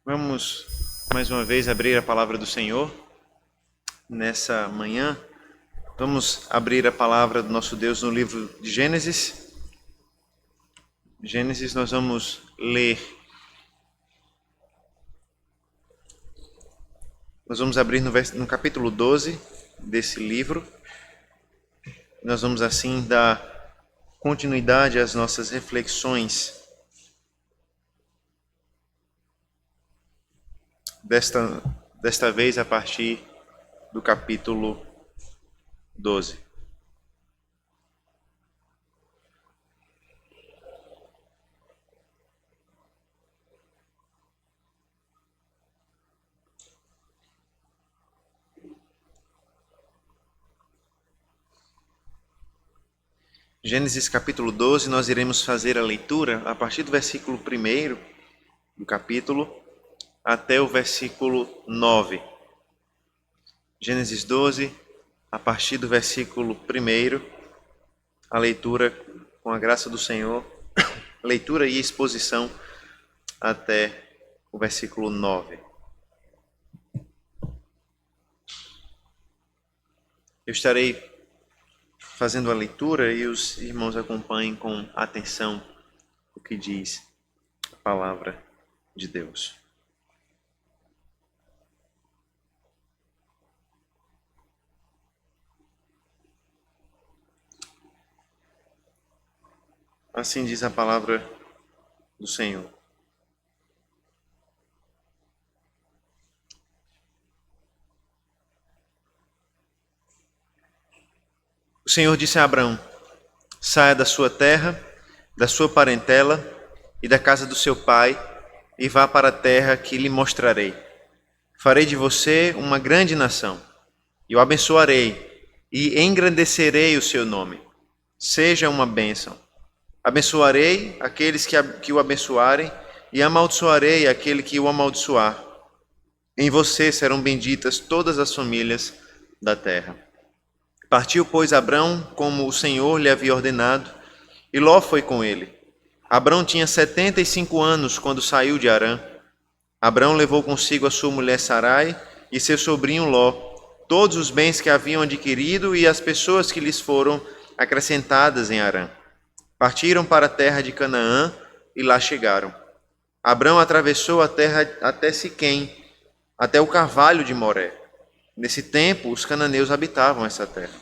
Vamos mais uma vez abrir a palavra do Senhor nessa manhã. Vamos abrir a palavra do nosso Deus no livro de Gênesis. Gênesis, nós vamos ler. Nós vamos abrir no capítulo 12 desse livro. Nós vamos assim dar continuidade às nossas reflexões desta vez a partir do capítulo 12. Gênesis capítulo 12, nós iremos fazer a leitura a partir do versículo 1 do capítulo até o versículo 9. Gênesis 12, a partir do versículo 1, a leitura com a graça do Senhor, leitura e exposição até o versículo 9. Eu estarei fazendo a leitura e os irmãos acompanhem com atenção o que diz a palavra de Deus. Assim diz a palavra do Senhor. O Senhor disse a Abrão: saia da sua terra, da sua parentela e da casa do seu pai, e vá para a terra que lhe mostrarei. Farei de você uma grande nação, e o abençoarei, e engrandecerei o seu nome. Seja uma bênção. Abençoarei aqueles que o abençoarem, e amaldiçoarei aquele que o amaldiçoar. Em você serão benditas todas as famílias da terra. Partiu, pois, Abrão, como o Senhor lhe havia ordenado, e Ló foi com ele. Abrão tinha 75 anos quando saiu de Harã. Abrão levou consigo a sua mulher Sarai e seu sobrinho Ló, todos os bens que haviam adquirido e as pessoas que lhes foram acrescentadas em Harã. Partiram para a terra de Canaã e lá chegaram. Abrão atravessou a terra até Siquém, até o carvalho de Moré. Nesse tempo, os cananeus habitavam essa terra.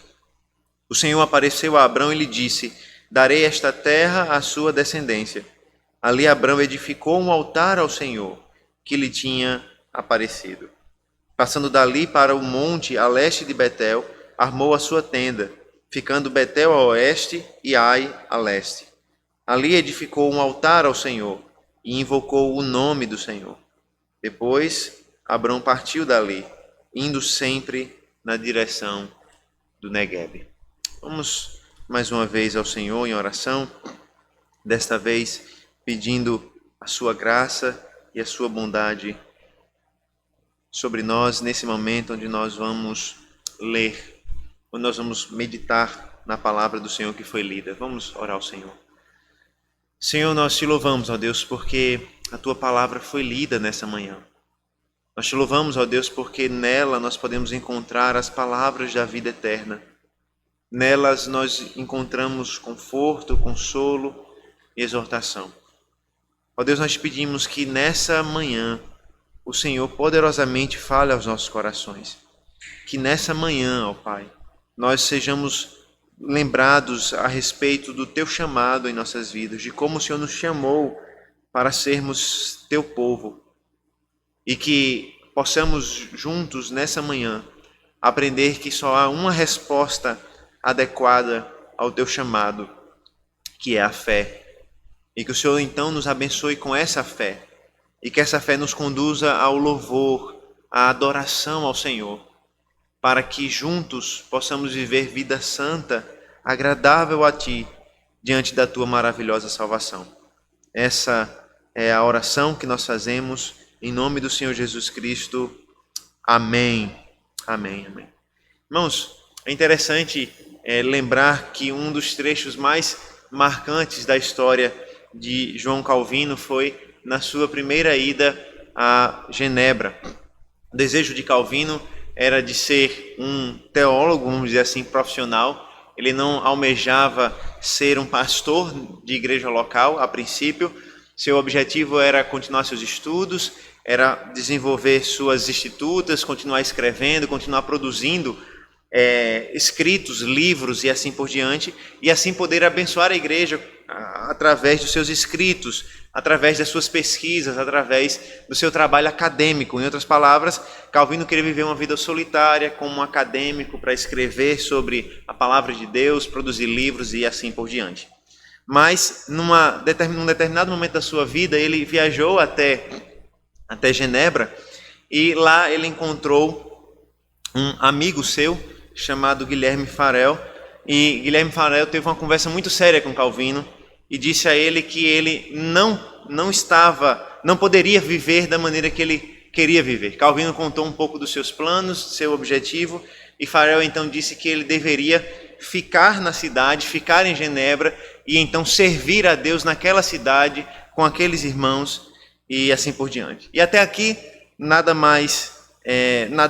O Senhor apareceu a Abrão e lhe disse: darei esta terra à sua descendência. Ali Abrão edificou um altar ao Senhor, que lhe tinha aparecido. Passando dali para o monte a leste de Betel, armou a sua tenda, ficando Betel a oeste e Ai a leste. Ali edificou um altar ao Senhor e invocou o nome do Senhor. Depois, Abrão partiu dali, indo sempre na direção do Neguebe. Vamos mais uma vez ao Senhor em oração, desta vez pedindo a sua graça e a sua bondade sobre nós nesse momento onde nós vamos ler, onde nós vamos meditar na palavra do Senhor que foi lida. Vamos orar ao Senhor. Senhor, nós te louvamos, ó Deus, porque a tua palavra foi lida nessa manhã. Nós te louvamos, ó Deus, porque nela nós podemos encontrar as palavras da vida eterna. Nelas nós encontramos conforto, consolo e exortação. Ó Deus, nós te pedimos que nessa manhã o Senhor poderosamente fale aos nossos corações. Que nessa manhã, ó Pai, nós sejamos lembrados a respeito do teu chamado em nossas vidas, de como o Senhor nos chamou para sermos teu povo. E que possamos juntos nessa manhã aprender que só há uma resposta adequada ao teu chamado, que é a fé. E que o Senhor então nos abençoe com essa fé. E que essa fé nos conduza ao louvor, à adoração ao Senhor. Para que juntos possamos viver vida santa, agradável a Ti, diante da Tua maravilhosa salvação. Essa é a oração que nós fazemos em nome do Senhor Jesus Cristo. Amém. Amém, amém. Irmãos, é interessante lembrar que um dos trechos mais marcantes da história de João Calvino foi na sua primeira ida a Genebra. O desejo de Calvino era de ser um teólogo, vamos dizer assim, profissional. Ele não almejava ser um pastor de igreja local, a princípio. Seu objetivo era continuar seus estudos, era desenvolver suas institutas, continuar escrevendo, continuar produzindo escritos, livros e assim por diante, e assim poder abençoar a igreja através dos seus escritos, através das suas pesquisas, através do seu trabalho acadêmico. Em outras palavras, Calvino queria viver uma vida solitária como um acadêmico para escrever sobre a palavra de Deus, produzir livros e assim por diante. Mas, num determinado momento da sua vida, ele viajou até Genebra e lá ele encontrou um amigo seu chamado Guilherme Farel. E Guilherme Farel teve uma conversa muito séria com Calvino e disse a ele que ele não poderia viver da maneira que ele queria viver. Calvino contou um pouco dos seus planos, seu objetivo, e Farel então disse que ele deveria ficar na cidade, ficar em Genebra e então servir a Deus naquela cidade com aqueles irmãos e assim por diante. E até aqui nada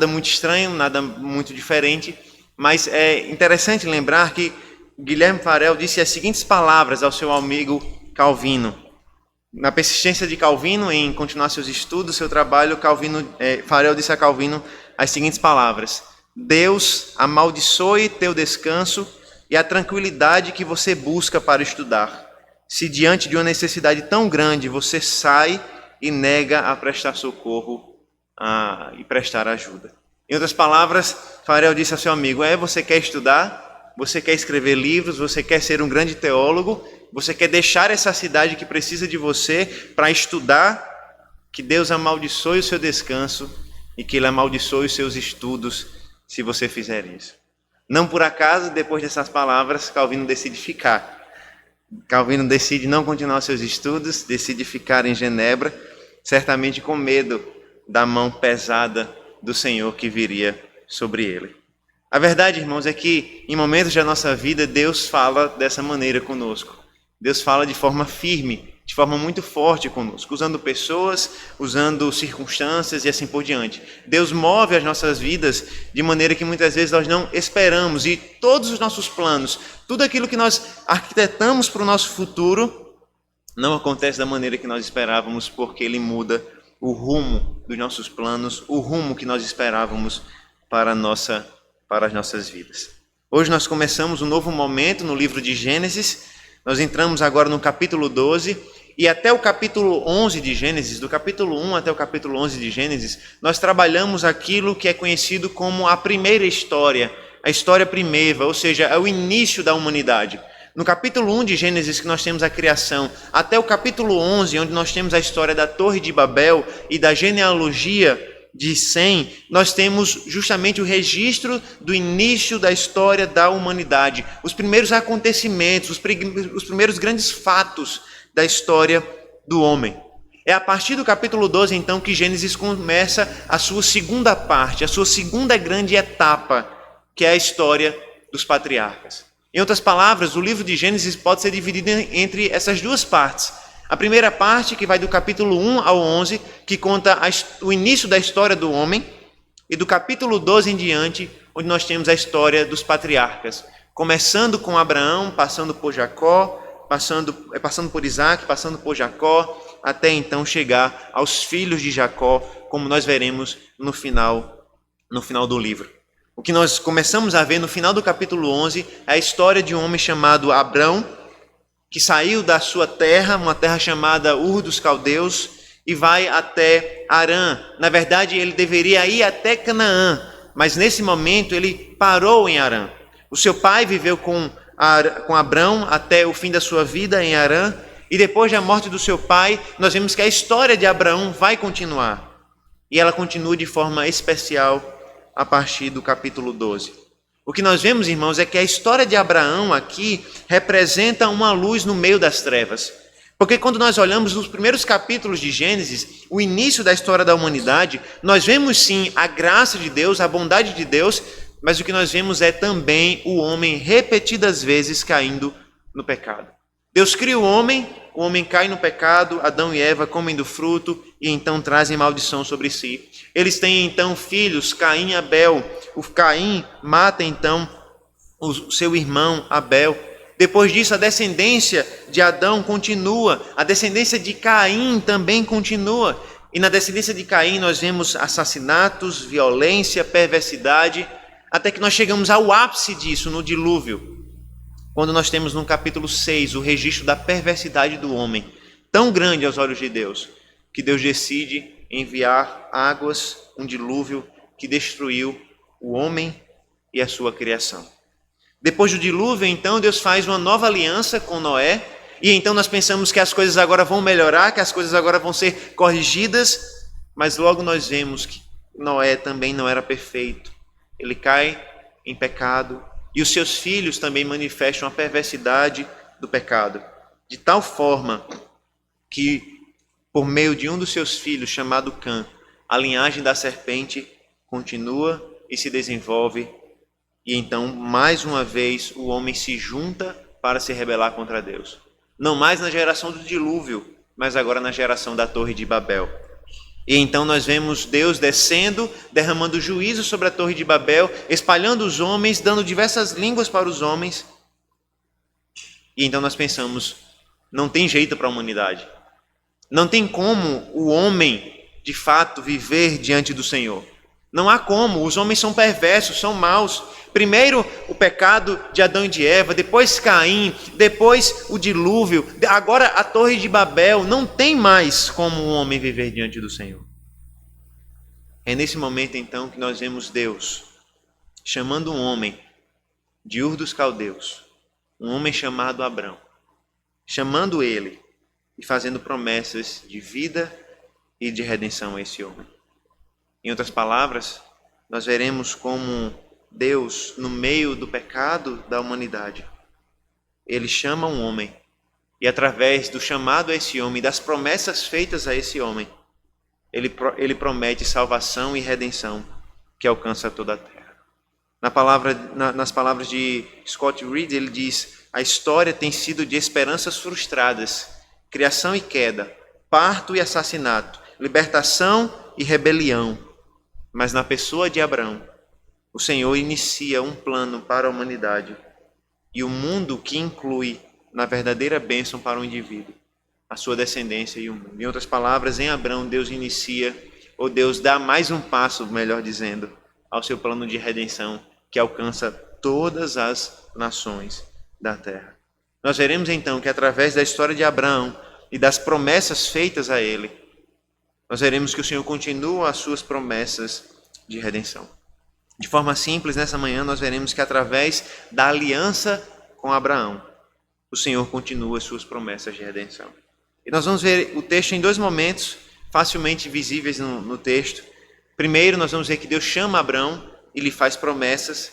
muito estranho, nada muito diferente, mas é interessante lembrar que Guilherme Farel disse as seguintes palavras ao seu amigo Calvino. Na persistência de Calvino em continuar seus estudos, seu trabalho, Farel disse a Calvino as seguintes palavras: Deus amaldiçoe teu descanso e a tranquilidade que você busca para estudar. Se diante de uma necessidade tão grande você sai e nega a prestar socorro e prestar ajuda. Em outras palavras, Farel disse ao seu amigo: você quer estudar? Você quer escrever livros? Você quer ser um grande teólogo? Você quer deixar essa cidade que precisa de você para estudar? Que Deus amaldiçoe o seu descanso e que Ele amaldiçoe os seus estudos se você fizer isso. Não por acaso, depois dessas palavras, Calvino decide ficar. Calvino decide não continuar seus estudos, decide ficar em Genebra, certamente com medo da mão pesada do Senhor que viria sobre ele. A verdade, irmãos, é que em momentos da nossa vida, Deus fala dessa maneira conosco. Deus fala de forma firme, de forma muito forte conosco, usando pessoas, usando circunstâncias e assim por diante. Deus move as nossas vidas de maneira que muitas vezes nós não esperamos, e todos os nossos planos, tudo aquilo que nós arquitetamos para o nosso futuro, não acontece da maneira que nós esperávamos, porque Ele muda o rumo dos nossos planos, o rumo que nós esperávamos para as nossas vidas. Hoje nós começamos um novo momento no livro de Gênesis. Nós entramos agora no capítulo 12 e até o capítulo 11 de Gênesis, do capítulo 1 até o capítulo 11 de Gênesis, nós trabalhamos aquilo que é conhecido como a primeira história, a história primeva, ou seja, é o início da humanidade. No capítulo 1 de Gênesis, que nós temos a criação, até o capítulo 11, onde nós temos a história da Torre de Babel e da genealogia de Sem, nós temos justamente o registro do início da história da humanidade, os primeiros acontecimentos, os primeiros grandes fatos da história do homem. É a partir do capítulo 12, então, que Gênesis começa a sua segunda parte, a sua segunda grande etapa, que é a história dos patriarcas. Em outras palavras, o livro de Gênesis pode ser dividido entre essas duas partes. A primeira parte, que vai do capítulo 1 ao 11, que conta o início da história do homem, e do capítulo 12 em diante, onde nós temos a história dos patriarcas, começando com Abraão, passando por Jacó, passando por Isaac, passando por Jacó, até então chegar aos filhos de Jacó, como nós veremos no final do livro. O que nós começamos a ver no final do capítulo 11 é a história de um homem chamado Abrão, que saiu da sua terra, uma terra chamada Ur dos Caldeus, e vai até Harã. Na verdade, ele deveria ir até Canaã, mas nesse momento ele parou em Harã. O seu pai viveu com Abrão até o fim da sua vida em Harã, e depois da morte do seu pai, nós vemos que a história de Abraão vai continuar. E ela continua de forma especial a partir do capítulo 12. O que nós vemos, irmãos, é que a história de Abraão aqui representa uma luz no meio das trevas. Porque quando nós olhamos nos primeiros capítulos de Gênesis, o início da história da humanidade, nós vemos sim a graça de Deus, a bondade de Deus, mas o que nós vemos é também o homem repetidas vezes caindo no pecado. Deus cria o homem o homem cai no pecado, Adão e Eva comem do fruto e então trazem maldição sobre si. Eles têm então filhos, Caim e Abel. O Caim mata então o seu irmão Abel. Depois disso, a descendência de Adão continua, a descendência de Caim também continua. E na descendência de Caim nós vemos assassinatos, violência, perversidade, até que nós chegamos ao ápice disso no dilúvio, quando nós temos no capítulo 6 o registro da perversidade do homem, tão grande aos olhos de Deus, que Deus decide enviar águas, um dilúvio que destruiu o homem e a sua criação. Depois do dilúvio, então, Deus faz uma nova aliança com Noé, e então nós pensamos que as coisas agora vão melhorar, que as coisas agora vão ser corrigidas, mas logo nós vemos que Noé também não era perfeito. Ele cai em pecado, e os seus filhos também manifestam a perversidade do pecado, de tal forma que, por meio de um dos seus filhos, chamado Cã, a linhagem da serpente continua e se desenvolve, e então, mais uma vez, o homem se junta para se rebelar contra Deus. Não mais na geração do dilúvio, mas agora na geração da Torre de Babel. E então nós vemos Deus descendo, derramando juízo sobre a Torre de Babel, espalhando os homens, dando diversas línguas para os homens. E então nós pensamos, não tem jeito para a humanidade. Não tem como o homem, de fato, viver diante do Senhor. Não há como, os homens são perversos, são maus. Primeiro o pecado de Adão e de Eva, depois Caim, depois o dilúvio, agora a Torre de Babel. Não tem mais como o homem viver diante do Senhor. É nesse momento então que nós vemos Deus chamando um homem de Ur dos Caldeus, um homem chamado Abrão, chamando ele e fazendo promessas de vida e de redenção a esse homem. Em outras palavras, nós veremos como Deus, no meio do pecado da humanidade, ele chama um homem, e através do chamado a esse homem, das promessas feitas a esse homem, ele promete salvação e redenção que alcança toda a terra. Nas palavras de Scott Reed, ele diz: a história tem sido de esperanças frustradas, criação e queda, parto e assassinato, libertação e rebelião. Mas na pessoa de Abrão, o Senhor inicia um plano para a humanidade e o mundo que inclui na verdadeira bênção para o indivíduo, a sua descendência e o mundo. Em outras palavras, em Abrão, Deus inicia, ou Deus dá mais um passo, melhor dizendo, ao seu plano de redenção que alcança todas as nações da terra. Nós veremos então que através da história de Abraão e das promessas feitas a ele, nós veremos que o Senhor continua as suas promessas de redenção. De forma simples, nessa manhã, nós veremos que através da aliança com Abraão, o Senhor continua as suas promessas de redenção. E nós vamos ver o texto em dois momentos facilmente visíveis no texto. Primeiro, nós vamos ver que Deus chama Abraão e lhe faz promessas,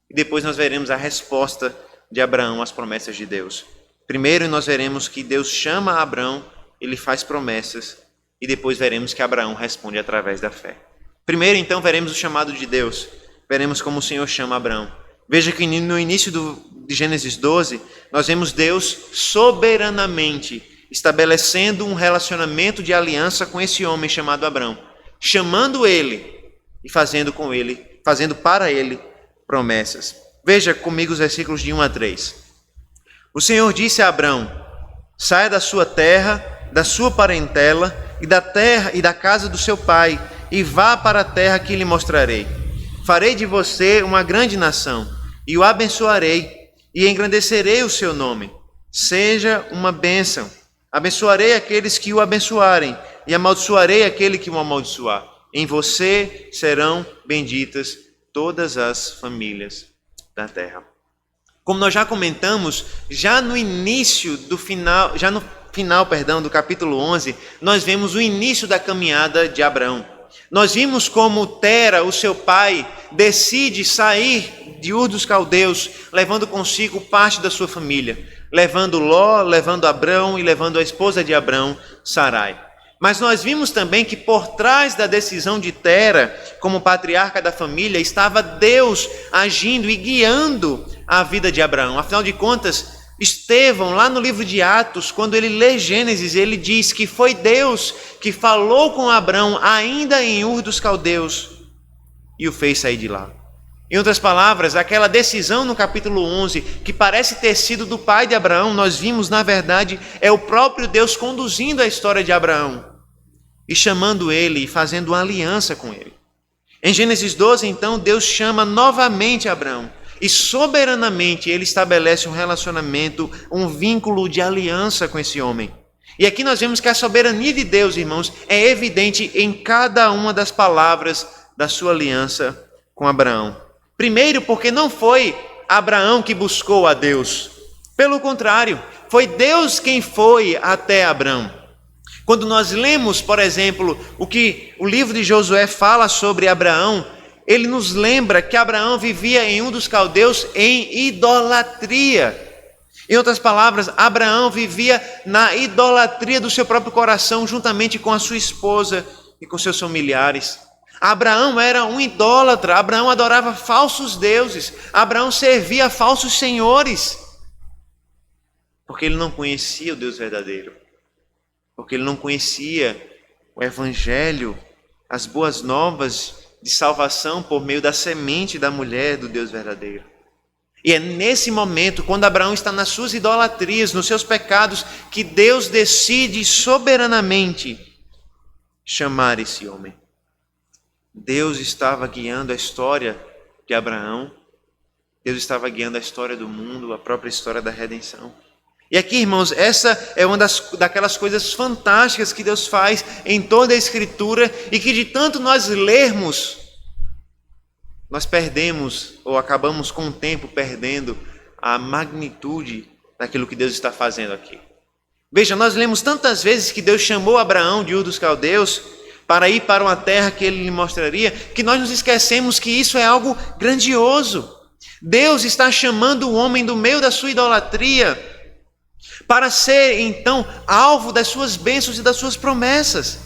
e depois nós veremos a resposta de Abraão às promessas de Deus. Primeiro, nós veremos que Deus chama Abraão e lhe faz promessas, e depois veremos que Abraão responde através da fé. Primeiro, então, veremos o chamado de Deus. Veremos como o Senhor chama Abraão. Veja que no início de Gênesis 12, nós vemos Deus soberanamente estabelecendo um relacionamento de aliança com esse homem chamado Abraão, chamando ele e fazendo para ele promessas. Veja comigo os versículos de 1 a 3. O Senhor disse a Abraão: saia da sua terra, da sua parentela e da terra e da casa do seu pai, e vá para a terra que lhe mostrarei. Farei de você uma grande nação, e o abençoarei, e engrandecerei o seu nome. Seja uma bênção. Abençoarei aqueles que o abençoarem, e amaldiçoarei aquele que o amaldiçoar. Em você serão benditas todas as famílias da terra. Como nós já comentamos, já no final do capítulo 11, nós vemos o início da caminhada de Abraão. Nós vimos como Tera, o seu pai, decide sair de Ur dos Caldeus, levando consigo parte da sua família, levando Ló, levando Abrão e levando a esposa de Abrão, Sarai. Mas nós vimos também que por trás da decisão de Tera, como patriarca da família, estava Deus agindo e guiando a vida de Abraão. Afinal de contas, Estevão, lá no livro de Atos, quando ele lê Gênesis, ele diz que foi Deus que falou com Abrão ainda em Ur dos Caldeus e o fez sair de lá. Em outras palavras, aquela decisão no capítulo 11, que parece ter sido do pai de Abraão, nós vimos, na verdade, é o próprio Deus conduzindo a história de Abraão e chamando ele e fazendo uma aliança com ele. Em Gênesis 12, então, Deus chama novamente Abraão e soberanamente ele estabelece um relacionamento, um vínculo de aliança com esse homem. E aqui nós vemos que a soberania de Deus, irmãos, é evidente em cada uma das palavras da sua aliança com Abraão. Primeiro, porque não foi Abraão que buscou a Deus. Pelo contrário, foi Deus quem foi até Abraão. Quando nós lemos, por exemplo, o que o livro de Josué fala sobre Abraão, ele nos lembra que Abraão vivia em Ur dos Caldeus em idolatria. Em outras palavras, Abraão vivia na idolatria do seu próprio coração, juntamente com a sua esposa e com seus familiares. Abraão era um idólatra, Abraão adorava falsos deuses, Abraão servia a falsos senhores, porque ele não conhecia o Deus verdadeiro, porque ele não conhecia o Evangelho, as boas novas de salvação por meio da semente da mulher do Deus verdadeiro. E é nesse momento, quando Abraão está nas suas idolatrias, nos seus pecados, que Deus decide soberanamente chamar esse homem. Deus estava guiando a história de Abraão, Deus estava guiando a história do mundo, a própria história da redenção. E aqui, irmãos, essa é uma daquelas coisas fantásticas que Deus faz em toda a Escritura e que de tanto nós lermos, nós perdemos ou acabamos com o tempo perdendo a magnitude daquilo que Deus está fazendo aqui. Veja, nós lemos tantas vezes que Deus chamou Abraão de Ur dos Caldeus para ir para uma terra que ele lhe mostraria, que nós nos esquecemos que isso é algo grandioso. Deus está chamando o homem do meio da sua idolatria para ser, então, alvo das suas bênçãos e das suas promessas.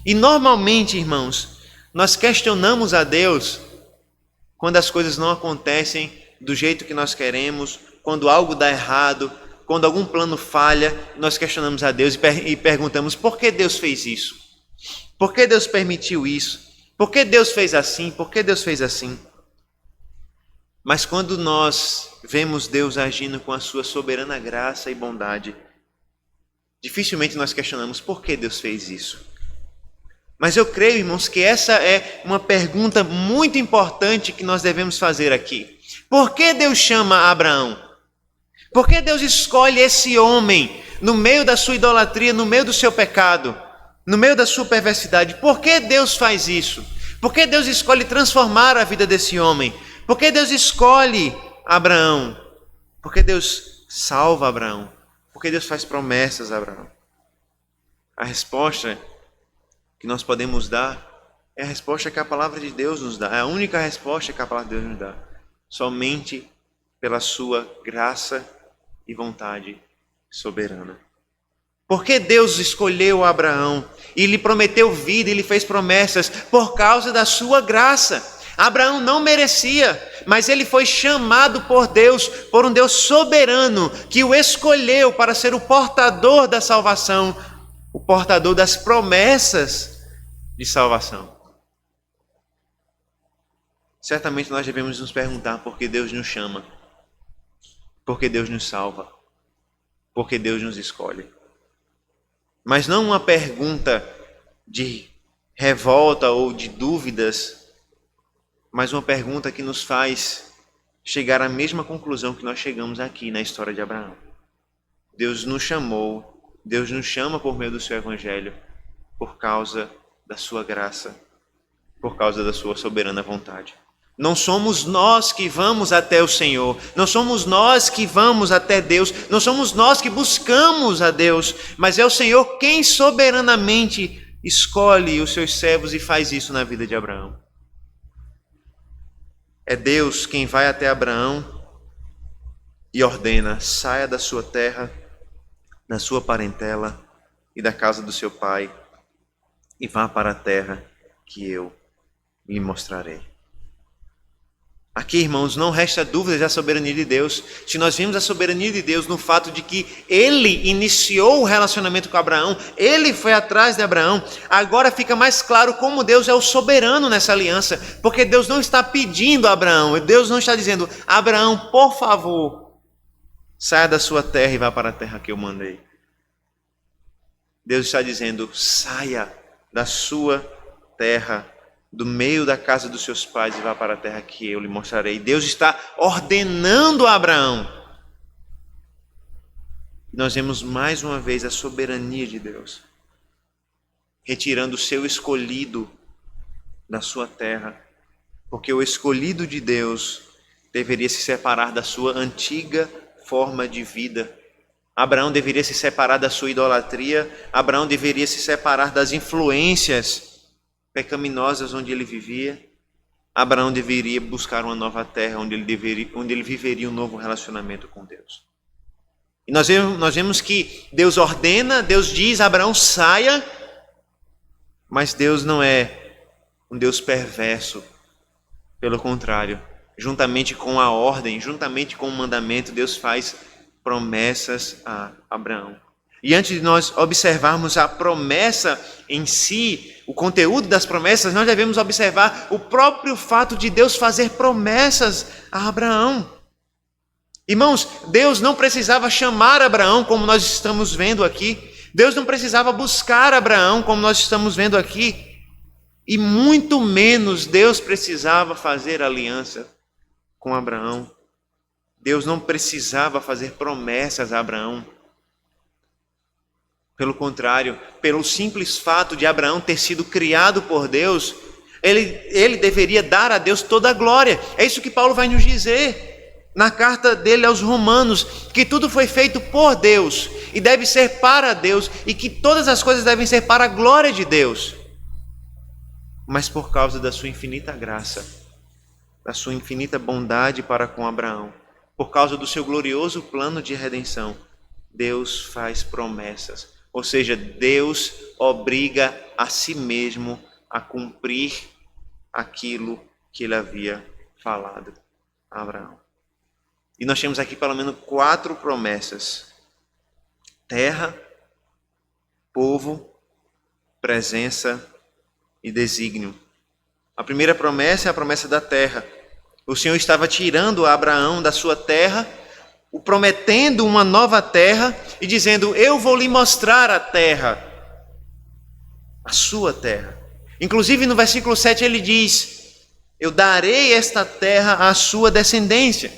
E normalmente, irmãos, nós questionamos a Deus quando as coisas não acontecem do jeito que nós queremos, quando algo dá errado, quando algum plano falha, nós questionamos a Deus e perguntamos: por que Deus fez isso? Por que Deus permitiu isso? Por que Deus fez assim? Por que Deus fez assim? Mas quando nós vemos Deus agindo com a sua soberana graça e bondade, dificilmente nós questionamos por que Deus fez isso. Mas eu creio, irmãos, que essa é uma pergunta muito importante que nós devemos fazer aqui. Por que Deus chama Abraão? Por que Deus escolhe esse homem no meio da sua idolatria, no meio do seu pecado, no meio da sua perversidade? Por que Deus faz isso? Por que Deus escolhe transformar a vida desse homem? Por que Deus escolhe Abraão? Por que Deus salva Abraão? Por que Deus faz promessas a Abraão? A resposta que nós podemos dar é a resposta que a palavra de Deus nos dá. É a única resposta que a palavra de Deus nos dá. Somente pela sua graça e vontade soberana. Por que Deus escolheu Abraão e lhe prometeu vida e lhe fez promessas? Por causa da sua graça. Abraão não merecia, mas ele foi chamado por Deus, por um Deus soberano, que o escolheu para ser o portador da salvação, o portador das promessas de salvação. Certamente nós devemos nos perguntar por que Deus nos chama, por que Deus nos salva, por que Deus nos escolhe. Mas não uma pergunta de revolta ou de dúvidas, mas uma pergunta que nos faz chegar à mesma conclusão que nós chegamos aqui na história de Abraão. Deus nos chamou, Deus nos chama por meio do seu Evangelho, por causa da sua graça, por causa da sua soberana vontade. Não somos nós que vamos até o Senhor, não somos nós que vamos até Deus, não somos nós que buscamos a Deus, mas é o Senhor quem soberanamente escolhe os seus servos e faz isso na vida de Abraão. É Deus quem vai até Abraão e ordena: saia da sua terra, da sua parentela e da casa do seu pai e vá para a terra que eu lhe mostrarei. Aqui, irmãos, não resta dúvida da soberania de Deus. Se nós vemos a soberania de Deus no fato de que Ele iniciou o relacionamento com Abraão, Ele foi atrás de Abraão, agora fica mais claro como Deus é o soberano nessa aliança, porque Deus não está pedindo a Abraão, Deus não está dizendo: Abraão, por favor, saia da sua terra e vá para a terra que eu mandei. Deus está dizendo: saia da sua terra, do meio da casa dos seus pais, e vá para a terra que eu lhe mostrarei. Deus está ordenando a Abraão. Nós vemos mais uma vez a soberania de Deus, retirando o seu escolhido da sua terra, porque o escolhido de Deus deveria se separar da sua antiga forma de vida. Abraão deveria se separar da sua idolatria, Abraão deveria se separar das influências pecaminosas onde ele vivia. Abraão deveria buscar uma nova terra onde ele viveria um novo relacionamento com Deus. E nós vemos que Deus ordena, Deus diz: Abraão, saia, mas Deus não é um Deus perverso. Pelo contrário, juntamente com a ordem, juntamente com o mandamento, Deus faz promessas a Abraão. E antes de nós observarmos a promessa em si, o conteúdo das promessas, nós devemos observar o próprio fato de Deus fazer promessas a Abraão. Irmãos, Deus não precisava chamar Abraão como nós estamos vendo aqui. Deus não precisava buscar Abraão como nós estamos vendo aqui. E muito menos Deus precisava fazer aliança com Abraão. Deus não precisava fazer promessas a Abraão. Pelo contrário, pelo simples fato de Abraão ter sido criado por Deus, ele deveria dar a Deus toda a glória. É isso que Paulo vai nos dizer na carta dele aos Romanos, que tudo foi feito por Deus e deve ser para Deus, e que todas as coisas devem ser para a glória de Deus. Mas por causa da sua infinita graça, da sua infinita bondade para com Abraão, por causa do seu glorioso plano de redenção, Deus faz promessas. Ou seja, Deus obriga a si mesmo a cumprir aquilo que ele havia falado a Abraão. E nós temos aqui pelo menos 4 promessas: terra, povo, presença e desígnio. A primeira promessa é a promessa da terra. O Senhor estava tirando Abraão da sua terra, o prometendo uma nova terra e dizendo: eu vou lhe mostrar a terra, a sua terra. Inclusive no versículo 7 ele diz: eu darei esta terra à sua descendência.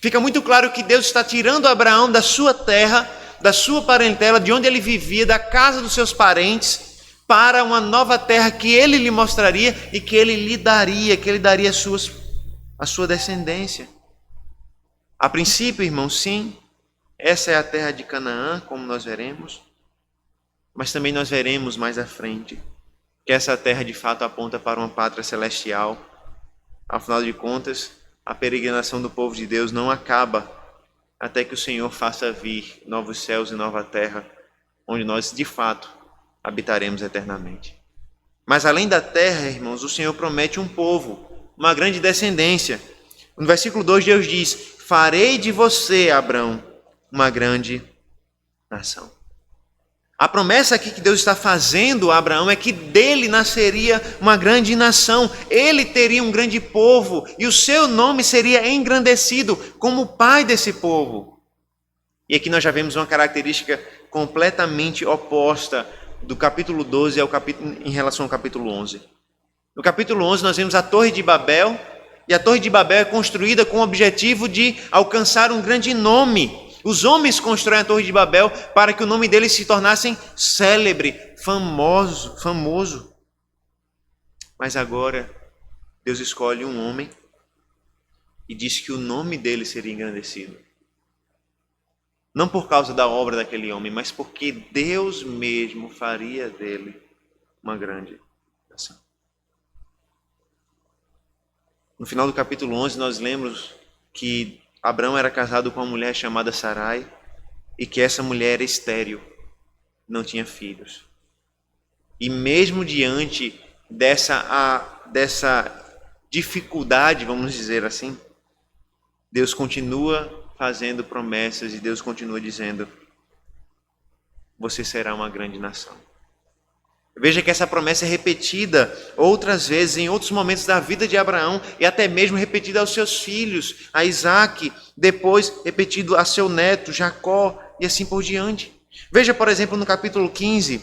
Fica muito claro que Deus está tirando Abraão da sua terra, da sua parentela, de onde ele vivia, da casa dos seus parentes, para uma nova terra que ele lhe mostraria e que ele lhe daria, que ele daria a sua descendência. A princípio, irmãos, sim, essa é a terra de Canaã, como nós veremos, mas também nós veremos mais à frente que essa terra de fato aponta para uma pátria celestial. Afinal de contas, a peregrinação do povo de Deus não acaba até que o Senhor faça vir novos céus e nova terra, onde nós de fato habitaremos eternamente. Mas além da terra, irmãos, o Senhor promete um povo, uma grande descendência. No versículo 2, Deus diz: farei de você, Abraão, uma grande nação. A promessa aqui que Deus está fazendo a Abraão é que dele nasceria uma grande nação. Ele teria um grande povo e o seu nome seria engrandecido como pai desse povo. E aqui nós já vemos uma característica completamente oposta do capítulo 12 em relação ao capítulo 11. No capítulo 11 nós vemos a Torre de Babel, e a Torre de Babel é construída com o objetivo de alcançar um grande nome. Os homens constroem a Torre de Babel para que o nome deles se tornasse célebre, famoso. Mas agora Deus escolhe um homem e diz que o nome dele seria engrandecido. Não por causa da obra daquele homem, mas porque Deus mesmo faria dele uma grande nação. No final do capítulo 11 nós lemos que Abraão era casado com uma mulher chamada Sarai e que essa mulher era estéril, não tinha filhos. E mesmo diante dessa dificuldade, vamos dizer assim, Deus continua fazendo promessas e Deus continua dizendo: você será uma grande nação. Veja que essa promessa é repetida outras vezes, em outros momentos da vida de Abraão, e até mesmo repetida aos seus filhos, a Isaque, depois repetido a seu neto, Jacó, e assim por diante. Veja, por exemplo, no capítulo 15,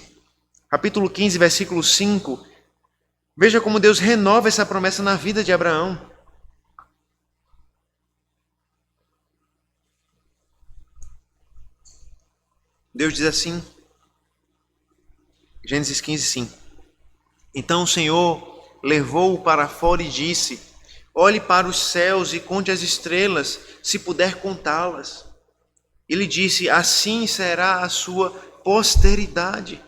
versículo 5, veja como Deus renova essa promessa na vida de Abraão. Deus diz assim, Gênesis 15, 5. Então o Senhor levou-o para fora e disse: olhe para os céus e conte as estrelas, se puder contá-las. Ele disse: assim será a sua posteridade.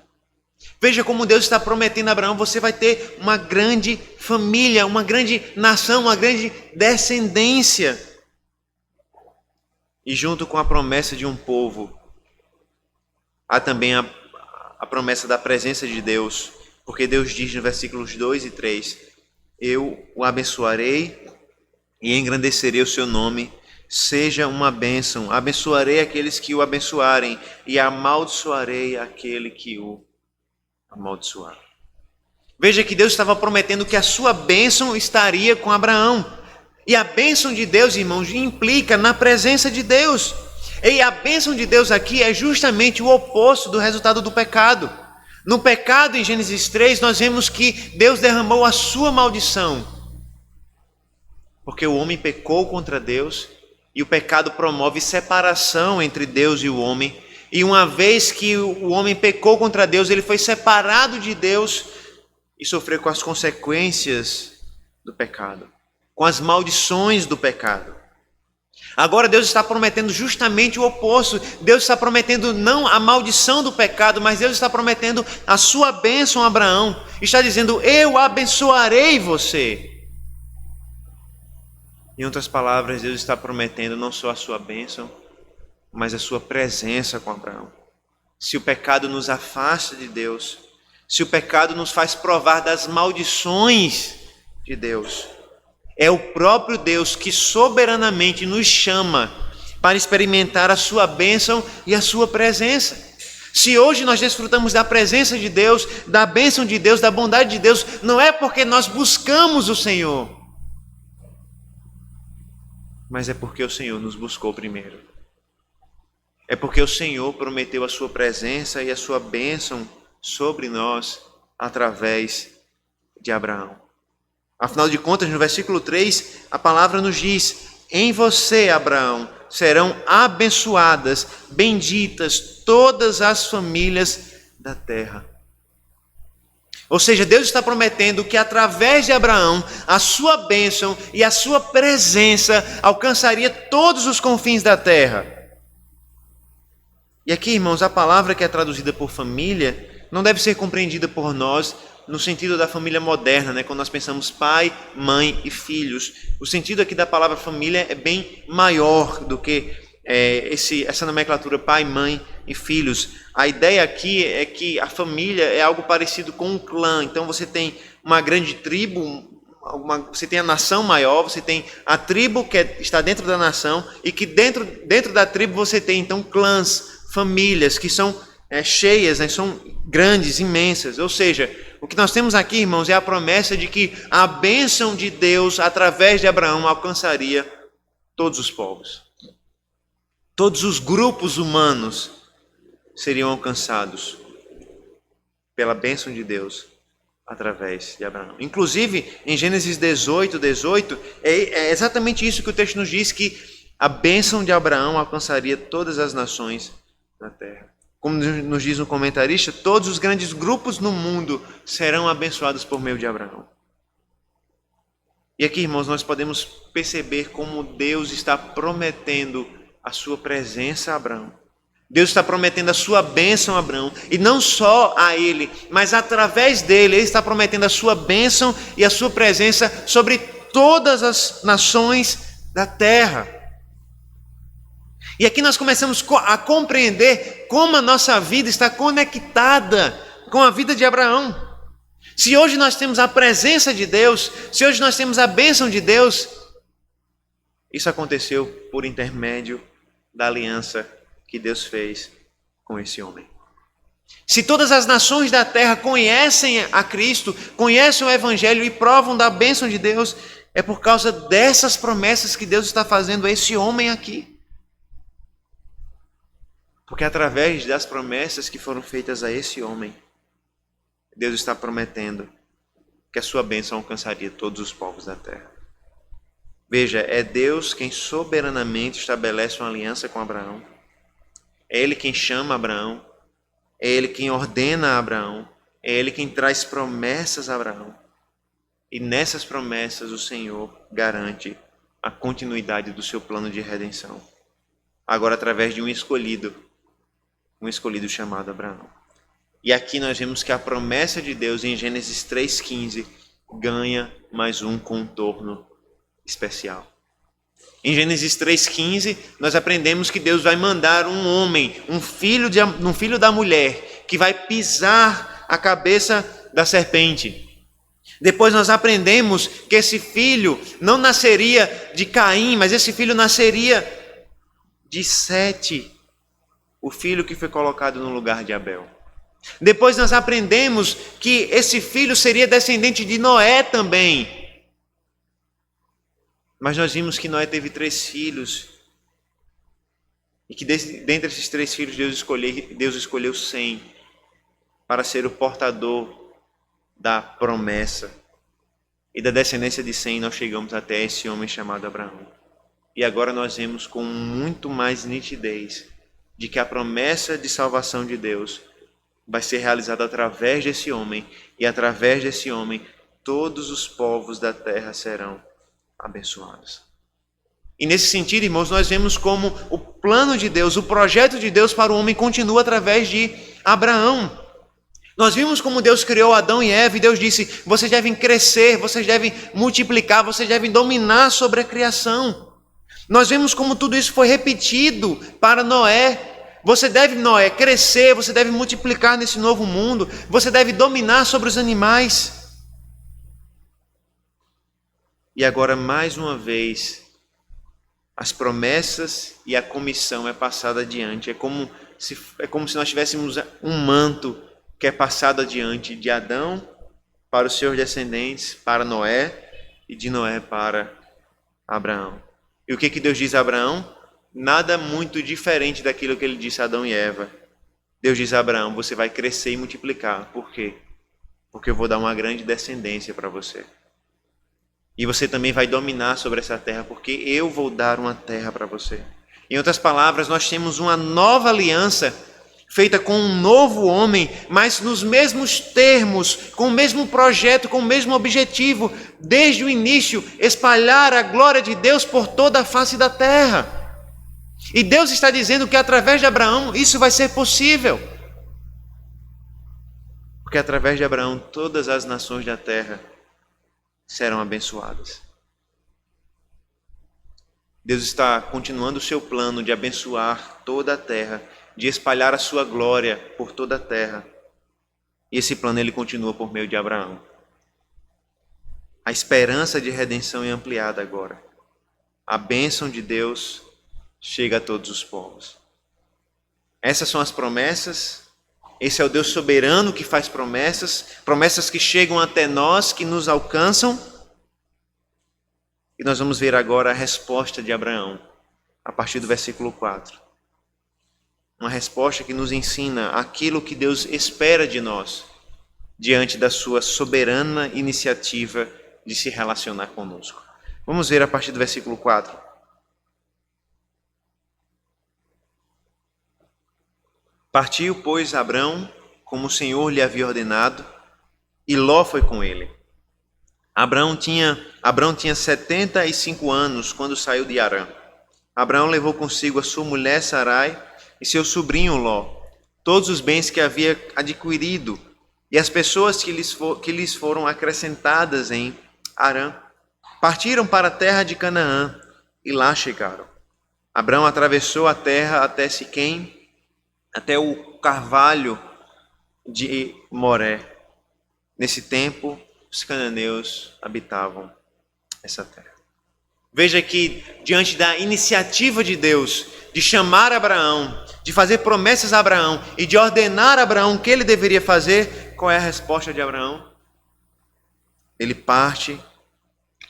Veja como Deus está prometendo a Abraão: você vai ter uma grande família, uma grande nação, uma grande descendência. E junto com a promessa de um povo, há também a promessa da presença de Deus, porque Deus diz no versículos 2 e 3, eu o abençoarei e engrandecerei o seu nome, seja uma bênção, abençoarei aqueles que o abençoarem e amaldiçoarei aquele que o amaldiçoar. Veja que Deus estava prometendo que a sua bênção estaria com Abraão, e a bênção de Deus, irmãos, implica na presença de Deus. E a bênção de Deus aqui é justamente o oposto do resultado do pecado. No pecado, em Gênesis 3, nós vemos que Deus derramou a sua maldição. Porque o homem pecou contra Deus e o pecado promove separação entre Deus e o homem. E uma vez que o homem pecou contra Deus, ele foi separado de Deus e sofreu com as consequências do pecado, com as maldições do pecado. Agora Deus está prometendo justamente o oposto. Deus está prometendo não a maldição do pecado, mas Deus está prometendo a sua bênção a Abraão. Está dizendo: eu abençoarei você. Em outras palavras, Deus está prometendo não só a sua bênção, mas a sua presença com Abraão. Se o pecado nos afasta de Deus, se o pecado nos faz provar das maldições de Deus, é o próprio Deus que soberanamente nos chama para experimentar a sua bênção e a sua presença. Se hoje nós desfrutamos da presença de Deus, da bênção de Deus, da bondade de Deus, não é porque nós buscamos o Senhor, mas é porque o Senhor nos buscou primeiro. É porque o Senhor prometeu a sua presença e a sua bênção sobre nós através de Abraão. Afinal de contas, no versículo 3, a palavra nos diz: em você, Abraão, serão abençoadas, benditas todas as famílias da terra. Ou seja, Deus está prometendo que através de Abraão, a sua bênção e a sua presença alcançaria todos os confins da terra. E aqui, irmãos, a palavra que é traduzida por família não deve ser compreendida por nós no sentido da família moderna, né? Quando nós pensamos pai, mãe e filhos. O sentido aqui da palavra família é bem maior do que essa nomenclatura pai, mãe e filhos. A ideia aqui é que a família é algo parecido com um clã. Então você tem uma grande tribo, você tem a nação maior, você tem a tribo que está dentro da nação, e que dentro da tribo você tem então clãs, famílias que são cheias, né? São grandes, imensas. Ou seja, o que nós temos aqui, irmãos, é a promessa de que a bênção de Deus, através de Abraão, alcançaria todos os povos. Todos os grupos humanos seriam alcançados pela bênção de Deus, através de Abraão. Inclusive, em Gênesis 18, é exatamente isso que o texto nos diz, que a bênção de Abraão alcançaria todas as nações da terra. Como nos diz um comentarista, todos os grandes grupos no mundo serão abençoados por meio de Abraão. E aqui, irmãos, nós podemos perceber como Deus está prometendo a sua presença a Abraão. Deus está prometendo a sua bênção a Abraão. E não só a ele, mas através dele, ele está prometendo a sua bênção e a sua presença sobre todas as nações da terra. E aqui nós começamos a compreender como a nossa vida está conectada com a vida de Abraão. Se hoje nós temos a presença de Deus, se hoje nós temos a bênção de Deus, isso aconteceu por intermédio da aliança que Deus fez com esse homem. Se todas as nações da terra conhecem a Cristo, conhecem o Evangelho e provam da bênção de Deus, é por causa dessas promessas que Deus está fazendo a esse homem aqui. Porque através das promessas que foram feitas a esse homem, Deus está prometendo que a sua bênção alcançaria todos os povos da terra. Veja, é Deus quem soberanamente estabelece uma aliança com Abraão. É Ele quem chama Abraão. É Ele quem ordena a Abraão. É Ele quem traz promessas a Abraão. E nessas promessas o Senhor garante a continuidade do seu plano de redenção. Agora através de um escolhido chamado Abraão. E aqui nós vemos que a promessa de Deus em Gênesis 3,15 ganha mais um contorno especial. Em Gênesis 3,15 nós aprendemos que Deus vai mandar um homem, um filho da mulher, que vai pisar a cabeça da serpente. Depois nós aprendemos que esse filho não nasceria de Caim, mas esse filho nasceria de Sete, o filho que foi colocado no lugar de Abel. Depois nós aprendemos que esse filho seria descendente de Noé também. Mas nós vimos que Noé teve 3 filhos. E que dentre esses 3 filhos Deus escolheu Sem para ser o portador da promessa. E da descendência de Sem nós chegamos até esse homem chamado Abraão. E agora nós vemos com muito mais nitidez de que a promessa de salvação de Deus vai ser realizada através desse homem, e através desse homem todos os povos da terra serão abençoados. E nesse sentido, irmãos, nós vemos como o plano de Deus, o projeto de Deus para o homem continua através de Abraão. Nós vimos como Deus criou Adão e Eva, e Deus disse: vocês devem crescer, vocês devem multiplicar, vocês devem dominar sobre a criação. Nós vemos como tudo isso foi repetido para Noé. Você deve, Noé, crescer, você deve multiplicar nesse novo mundo, você deve dominar sobre os animais. E agora, mais uma vez, as promessas e a comissão é passada adiante. É como se nós tivéssemos um manto que é passado adiante de Adão para os seus descendentes, para Noé, e de Noé para Abraão. E o que Deus diz a Abraão? Nada muito diferente daquilo que ele disse a Adão e Eva. Deus diz a Abraão: você vai crescer e multiplicar. Por quê? Porque eu vou dar uma grande descendência para você. E você também vai dominar sobre essa terra, porque eu vou dar uma terra para você. Em outras palavras, nós temos uma nova aliança feita com um novo homem, mas nos mesmos termos, com o mesmo projeto, com o mesmo objetivo, desde o início, espalhar a glória de Deus por toda a face da terra. E Deus está dizendo que através de Abraão isso vai ser possível. Porque através de Abraão todas as nações da terra serão abençoadas. Deus está continuando o seu plano de abençoar toda a terra, de espalhar a sua glória por toda a terra. E esse plano ele continua por meio de Abraão. A esperança de redenção é ampliada agora. A bênção de Deus chega a todos os povos. Essas são as promessas. Esse é o Deus soberano que faz promessas, promessas que chegam até nós, que nos alcançam. E nós vamos ver agora a resposta de Abraão, a partir do versículo 4. Uma resposta que nos ensina aquilo que Deus espera de nós, diante da sua soberana iniciativa de se relacionar conosco. Vamos ver a partir do versículo 4. Partiu, pois, Abrão, como o Senhor lhe havia ordenado, e Ló foi com ele. Abrão tinha 75 anos quando saiu de Harã. Abraão levou consigo a sua mulher Sarai e seu sobrinho Ló, todos os bens que havia adquirido e as pessoas que lhes foram acrescentadas em Harã. Partiram para a terra de Canaã e lá chegaram. Abrão atravessou a terra até Siquém, até o carvalho de Moré. Nesse tempo, os cananeus habitavam essa terra. Veja que, diante da iniciativa de Deus de chamar Abraão, de fazer promessas a Abraão e de ordenar a Abraão o que ele deveria fazer, qual é a resposta de Abraão? Ele parte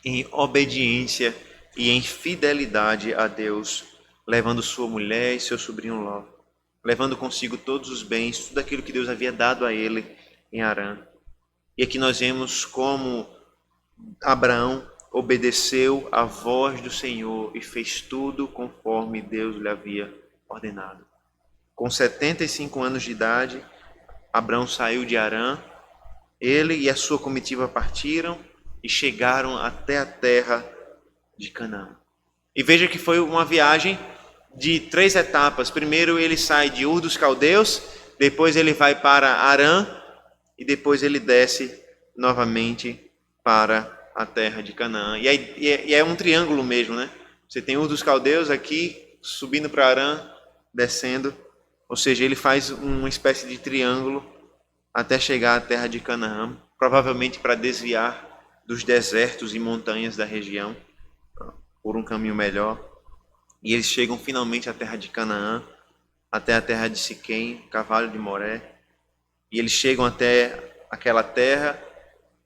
em obediência e em fidelidade a Deus, levando sua mulher e seu sobrinho Ló, levando consigo todos os bens, tudo aquilo que Deus havia dado a ele em Harã. E aqui nós vemos como Abraão obedeceu à voz do Senhor e fez tudo conforme Deus lhe havia ordenado. Com 75 anos de idade, Abraão saiu de Harã, ele e a sua comitiva partiram e chegaram até a terra de Canaã. E veja que foi uma viagem de 3 etapas. Primeiro ele sai de Ur dos Caldeus, depois ele vai para Harã e depois ele desce novamente para a terra de Canaã. E é um triângulo mesmo, né? Você tem Ur dos Caldeus aqui, subindo para Harã, descendo. Ou seja, ele faz uma espécie de triângulo até chegar à terra de Canaã, provavelmente para desviar dos desertos e montanhas da região, por um caminho melhor. E eles chegam finalmente à terra de Canaã, até a terra de Siquém, Cavalo de Moré. E eles chegam até aquela terra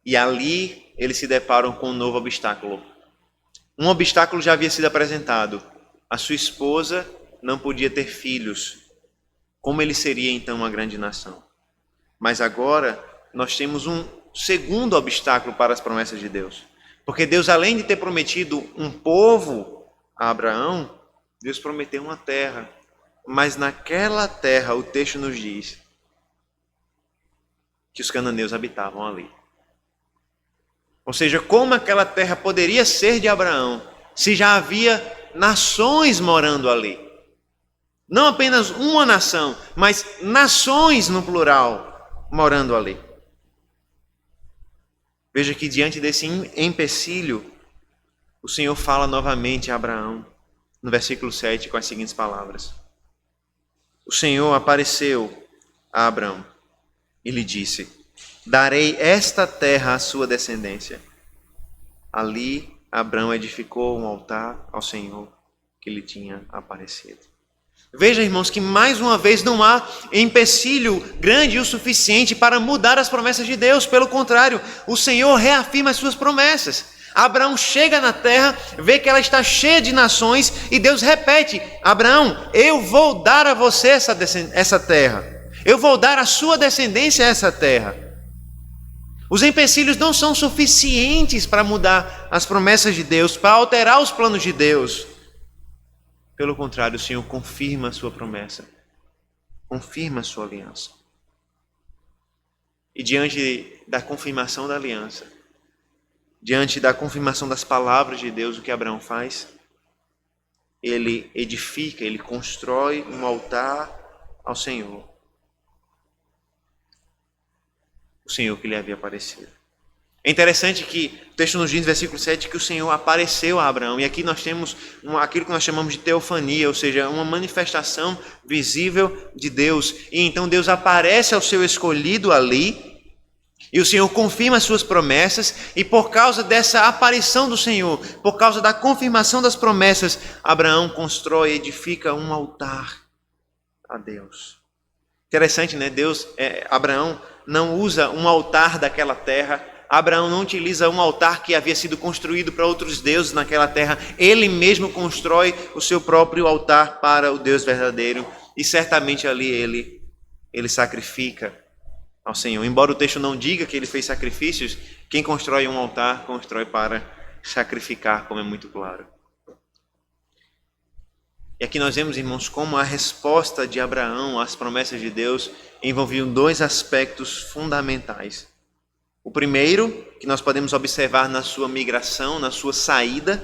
e ali eles se deparam com um novo obstáculo. Um obstáculo já havia sido apresentado. A sua esposa não podia ter filhos. Como ele seria então uma grande nação? Mas agora nós temos um segundo obstáculo para as promessas de Deus. Porque Deus, além de ter prometido um povo a Abraão, Deus prometeu uma terra. Mas naquela terra, o texto nos diz que os cananeus habitavam ali. Ou seja, como aquela terra poderia ser de Abraão, se já havia nações morando ali? Não apenas uma nação, mas nações no plural morando ali. Veja que diante desse empecilho, o Senhor fala novamente a Abraão, no versículo 7, com as seguintes palavras. O Senhor apareceu a Abraão e lhe disse: darei esta terra à sua descendência. Ali Abraão edificou um altar ao Senhor que lhe tinha aparecido. Veja, irmãos, que mais uma vez não há empecilho grande o suficiente para mudar as promessas de Deus. Pelo contrário, o Senhor reafirma as suas promessas. Abraão chega na terra, vê que ela está cheia de nações e Deus repete: Abraão, eu vou dar a você essa terra. Eu vou dar à sua descendência essa terra. Os empecilhos não são suficientes para mudar as promessas de Deus, para alterar os planos de Deus. Pelo contrário, o Senhor confirma a sua promessa, confirma a sua aliança. E diante da confirmação da aliança, diante da confirmação das palavras de Deus, o que Abraão faz? Ele edifica, ele constrói um altar ao Senhor. O Senhor que lhe havia aparecido. É interessante que o texto nos diz, no versículo 7, que o Senhor apareceu a Abraão. E aqui nós temos aquilo que nós chamamos de teofania, ou seja, uma manifestação visível de Deus. E então Deus aparece ao seu escolhido ali, e o Senhor confirma as suas promessas, e por causa dessa aparição do Senhor, por causa da confirmação das promessas, Abraão constrói e edifica um altar a Deus. Interessante, né? Abraão não usa um altar daquela terra. Abraão não utiliza um altar que havia sido construído para outros deuses naquela terra. Ele mesmo constrói o seu próprio altar para o Deus verdadeiro. E certamente ali ele sacrifica ao Senhor. Embora o texto não diga que ele fez sacrifícios, quem constrói um altar, constrói para sacrificar, como é muito claro. E aqui nós vemos, irmãos, como a resposta de Abraão às promessas de Deus envolviam 2 aspectos fundamentais. O primeiro, que nós podemos observar na sua migração, na sua saída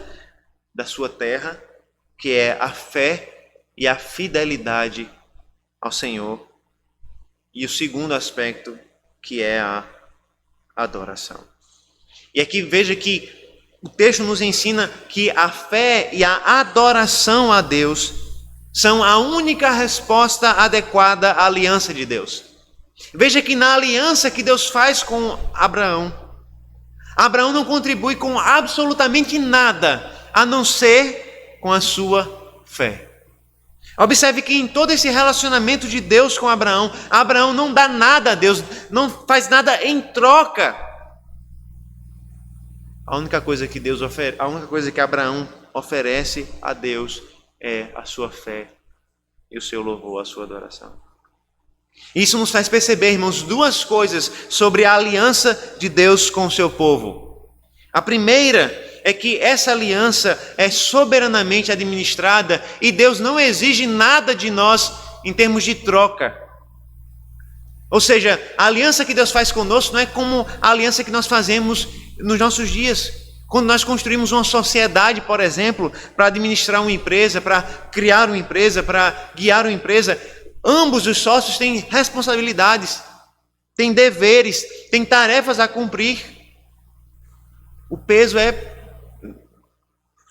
da sua terra, que é a fé e a fidelidade ao Senhor. E o segundo aspecto, que é a adoração. E aqui veja que o texto nos ensina que a fé e a adoração a Deus são a única resposta adequada à aliança de Deus. Veja que na aliança que Deus faz com Abraão, Abraão não contribui com absolutamente nada, a não ser com a sua fé. Observe que em todo esse relacionamento de Deus com Abraão, Abraão não dá nada a Deus, não faz nada em troca. A única coisa que Abraão oferece a Deus é a sua fé e o seu louvor, a sua adoração. Isso nos faz perceber, irmãos, duas coisas sobre a aliança de Deus com o seu povo. A primeira é que essa aliança é soberanamente administrada e Deus não exige nada de nós em termos de troca. Ou seja, a aliança que Deus faz conosco não é como a aliança que nós fazemos nos nossos dias. Quando nós construímos uma sociedade, por exemplo, para administrar uma empresa, para criar uma empresa, para guiar uma empresa, ambos os sócios têm responsabilidades, têm deveres, têm tarefas a cumprir. O peso é,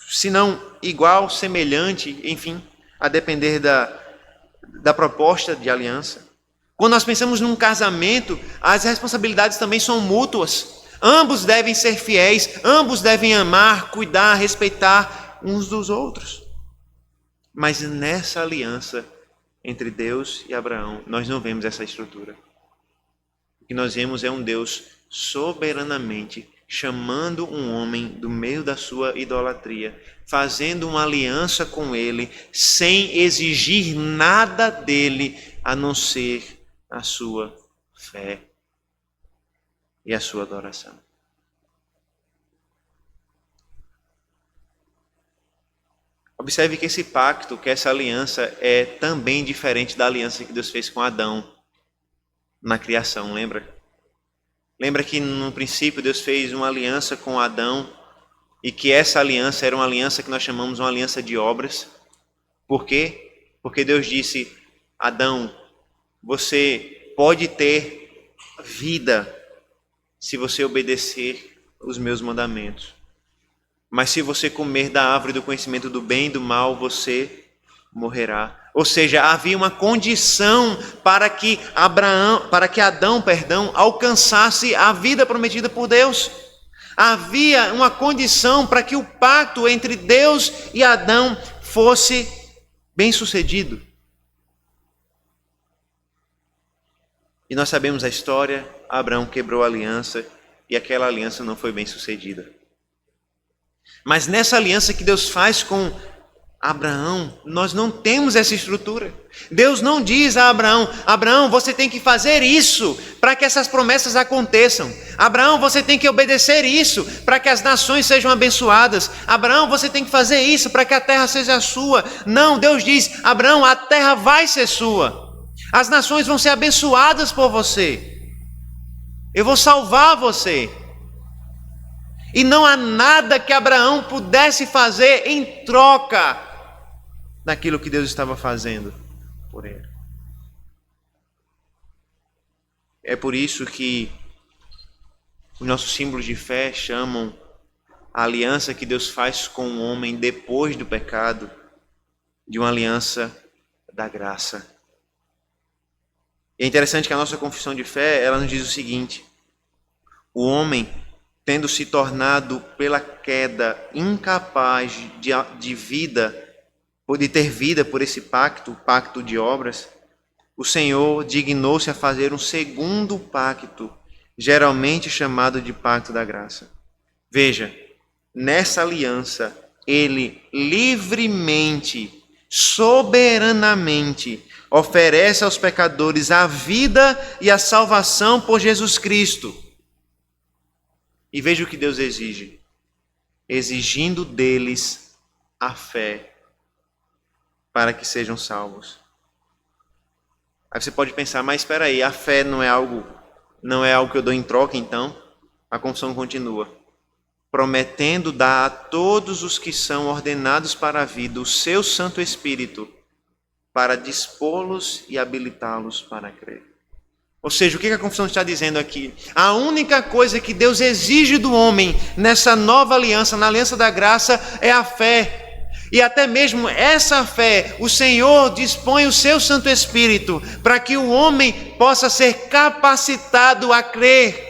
se não igual, semelhante, enfim, a depender da proposta de aliança. Quando nós pensamos num casamento, as responsabilidades também são mútuas. Ambos devem ser fiéis, ambos devem amar, cuidar, respeitar uns dos outros. Mas nessa aliança entre Deus e Abraão, nós não vemos essa estrutura. O que nós vemos é um Deus soberanamente chamando um homem do meio da sua idolatria, fazendo uma aliança com ele, sem exigir nada dele, a não ser a sua fé e a sua adoração. Observe que esse pacto, que essa aliança é também diferente da aliança que Deus fez com Adão na criação, lembra? Lembra que no princípio Deus fez uma aliança com Adão e que essa aliança era uma aliança que nós chamamos uma aliança de obras. Por quê? Porque Deus disse: Adão, você pode ter vida se você obedecer os meus mandamentos. Mas se você comer da árvore do conhecimento do bem e do mal, você morrerá. Ou seja, havia uma condição para que Adão, alcançasse a vida prometida por Deus. Havia uma condição para que o pacto entre Deus e Adão fosse bem-sucedido. E nós sabemos a história, Abraão quebrou a aliança e aquela aliança não foi bem-sucedida. Mas nessa aliança que Deus faz com Abraão, nós não temos essa estrutura. Deus não diz a Abraão: Abraão, você tem que fazer isso para que essas promessas aconteçam. Abraão, você tem que obedecer isso para que as nações sejam abençoadas. Abraão, você tem que fazer isso para que a terra seja sua. Não, Deus diz: Abraão, a terra vai ser sua. As nações vão ser abençoadas por você. Eu vou salvar você. E não há nada que Abraão pudesse fazer em troca daquilo que Deus estava fazendo por ele. É por isso que os nossos símbolos de fé chamam a aliança que Deus faz com o homem depois do pecado de uma aliança da graça. E é interessante que a nossa confissão de fé, ela nos diz o seguinte: o homem, tendo se tornado pela queda incapaz de vida, ou de ter vida por esse pacto, o pacto de obras, o Senhor dignou-se a fazer um segundo pacto, geralmente chamado de pacto da graça. Veja, nessa aliança, ele livremente, soberanamente, oferece aos pecadores a vida e a salvação por Jesus Cristo. E veja o que Deus exige: exigindo deles a fé para que sejam salvos. Aí você pode pensar: mas espera aí, a fé não é algo que eu dou em troca, então? A confissão continua: prometendo dar a todos os que são ordenados para a vida o seu Santo Espírito, para dispô-los e habilitá-los para crer. Ou seja, o que a confissão está dizendo aqui? A única coisa que Deus exige do homem nessa nova aliança, na aliança da graça, é a fé. E até mesmo essa fé, o Senhor dispõe o seu Santo Espírito para que o homem possa ser capacitado a crer.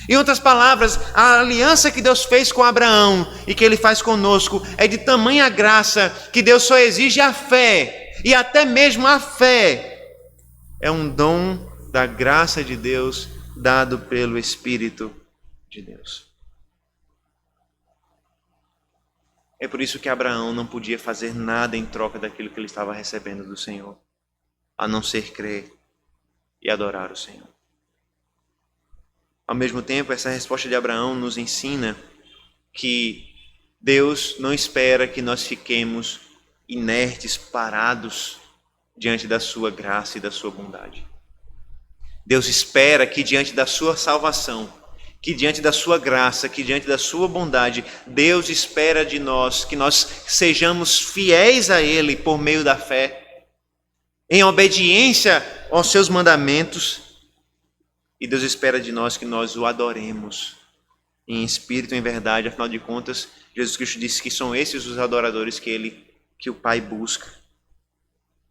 Em outras palavras, a aliança que Deus fez com Abraão e que Ele faz conosco é de tamanha graça que Deus só exige a fé. E até mesmo a fé é um dom da graça de Deus dado pelo Espírito de Deus. É por isso que Abraão não podia fazer nada em troca daquilo que ele estava recebendo do Senhor, a não ser crer e adorar o Senhor. Ao mesmo tempo, essa resposta de Abraão nos ensina que Deus não espera que nós fiquemos inertes, parados diante da sua graça e da sua bondade. Deus espera que diante da sua salvação, que diante da sua graça, que diante da sua bondade, Deus espera de nós que nós sejamos fiéis a Ele por meio da fé, em obediência aos seus mandamentos. E Deus espera de nós que nós o adoremos em espírito e em verdade. Afinal de contas, Jesus Cristo disse que são esses os adoradores que o Pai busca.